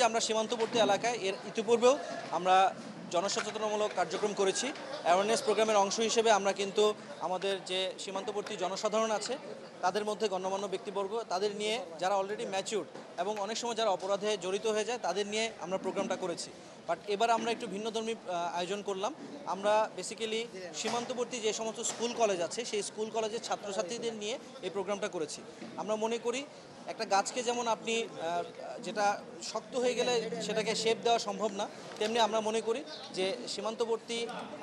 যে আমরা সীমান্তবর্তী এলাকায় এর ইতিপূর্বেও আমরা জনসচেতনমূলক কার্যক্রম করেছি। অ্যাওয়ারনেস প্রোগ্রামের অংশ হিসেবে আমরা কিন্তু আমাদের যে সীমান্তবর্তী জনসাধারণ আছে তাদের মধ্যে গণ্যমান্য ব্যক্তিবর্গ তাদের নিয়ে যারা অলরেডি ম্যাচিউরড এবং অনেক সময় যারা অপরাধে জড়িত হয়ে যায় তাদের নিয়ে আমরা প্রোগ্রামটা করেছি। বাট এবার আমরা একটু ভিন্নধর্মী আয়োজন করলাম। আমরা বেসিক্যালি সীমান্তবর্তী যে সমস্ত স্কুল কলেজ আছে সেই স্কুল কলেজের ছাত্রছাত্রীদের নিয়ে এই প্রোগ্রামটা করেছি। আমরা মনে করি একটা গাছকে যেমন আপনি যেটা শক্ত হয়ে গেলে সেটাকে শেপ দেওয়া সম্ভব না, তেমনি আমরা মনে করি যে সীমান্তবর্তী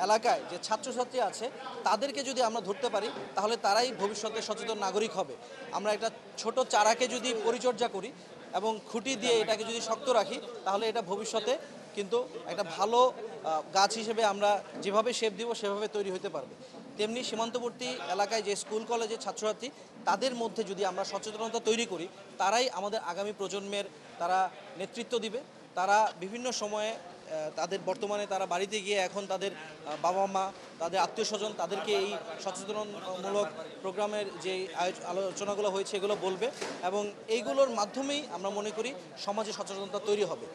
এলাকায় যে ছাত্রছাত্রী আছে তাদেরকে যদি আমরা ধরতে পারি তাহলে তারাই ভবিষ্যতে সচেতন নাগরিক হবে। আমরা একটা ছোট চারাকে যদি পরিচর্যা করি এবং খুঁটি দিয়ে এটাকে যদি শক্ত রাখি তাহলে এটা ভবিষ্যতে কিন্তু একটা ভালো গাছ হিসেবে আমরা যেভাবে শেপ দিব সেভাবে তৈরি হতে পারবে। তেমনি সীমান্তবর্তী এলাকায় যে স্কুল কলেজের ছাত্রছাত্রী তাদের মধ্যে যদি আমরা সচেতনতা তৈরি করি তারাই আমাদের আগামী প্রজন্মের তারা নেতৃত্ব দিবে। তারা বিভিন্ন সময়ে তাদের বর্তমানে তারা বাড়িতে গিয়ে এখন তাদের বাবা মা তাদের আত্মীয় স্বজন তাদেরকে এই সচেতনমূলক প্রোগ্রামের যে আলোচনাগুলো হয়েছে এগুলো বলবে এবং এইগুলোর মাধ্যমেই আমরা মনে করি সমাজে সচেতনতা তৈরি হবে।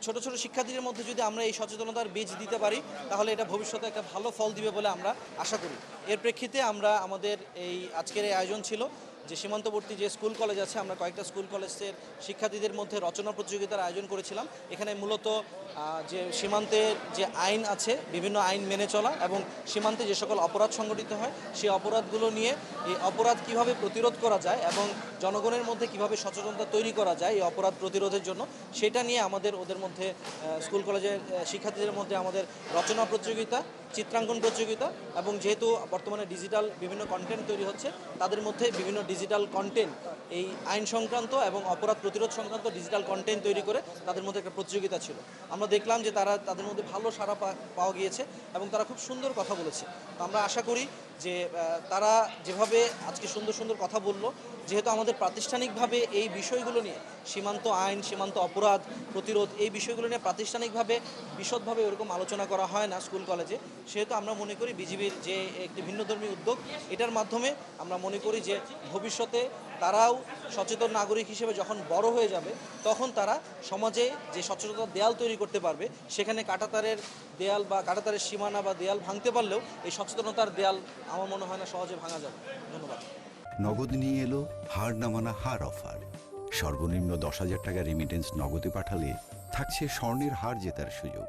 ছোট ছোট শিক্ষার্থীদের মধ্যে যদি আমরা এই সচেতনতার বীজ দিতে পারি তাহলে এটা ভবিষ্যতে একটা ভালো ফল দিবে বলে আমরা আশা করি। এর প্রেক্ষিতে আমরা আমাদের এই আজকের এই আয়োজন ছিল যে সীমান্তবর্তী যে স্কুল কলেজ আছে আমরা কয়েকটা স্কুল কলেজের শিক্ষার্থীদের মধ্যে রচনা প্রতিযোগিতার আয়োজন করেছিলাম। এখানে মূলত যে সীমান্তের যে আইন আছে বিভিন্ন আইন মেনে চলা এবং সীমান্তে যে সকল অপরাধ সংঘটিত হয় সেই অপরাধগুলো নিয়ে এই অপরাধ কিভাবে প্রতিরোধ করা যায় এবং জনগণের মধ্যে কিভাবে সচেতনতা তৈরি করা যায় এই অপরাধ প্রতিরোধের জন্য সেটা নিয়ে ওদের মধ্যে স্কুল কলেজের শিক্ষার্থীদের মধ্যে আমাদের রচনা প্রতিযোগিতা, চিত্রাঙ্কন প্রতিযোগিতা এবং যেহেতু বর্তমানে ডিজিটাল বিভিন্ন কন্টেন্ট তৈরি হচ্ছে তাদের মধ্যে বিভিন্ন ডিজিটাল কন্টেন্ট এই আইন সংক্রান্ত এবং অপরাধ প্রতিরোধ সংক্রান্ত ডিজিটাল কন্টেন্ট তৈরি করে তাদের মধ্যে একটা প্রতিযোগিতা ছিল। আমরা দেখলাম যে তাদের মধ্যে ভালো সাড়া পাওয়া গিয়েছে এবং তারা খুব সুন্দর কথা বলেছে। তো আমরা আশা করি যে তারা যেভাবে আজকে সুন্দর সুন্দর কথা বললো, যেহেতু আমাদের প্রাতিষ্ঠানিকভাবে এই বিষয়গুলো নিয়ে সীমান্ত আইন, সীমান্ত অপরাধ প্রতিরোধ এই বিষয়গুলো নিয়ে প্রাতিষ্ঠানিকভাবে বিশদভাবে ওরকম আলোচনা করা হয় না স্কুল কলেজে, সেহেতু আমরা মনে করি বিজিবির যে একটি ভিন্নধর্মী উদ্যোগ এটার মাধ্যমে আমরা মনে করি যে ভবিষ্যতে তারাও সচেতন নাগরিক হিসেবে যখন বড় হয়ে যাবে তখন তারা সমাজে যে সচেতনতার দেয়াল তৈরি করতে পারবে সেখানে কাঁটাতারের দেয়াল বা কাঁটাতারের সীমানা বা দেয়াল ভাঙতে পারলেও এই সচেতনতার দেয়াল আমার মনে হয় না সহজে ভাঙা যাবে। ধন্যবাদ। নগদ নিয়ে এলো হার না মানা হার অফার। সর্বনিম্ন 10,000 টাকা রেমিটেন্স নগদে পাঠালে থাকছে স্বর্ণের হার জেতার সুযোগ।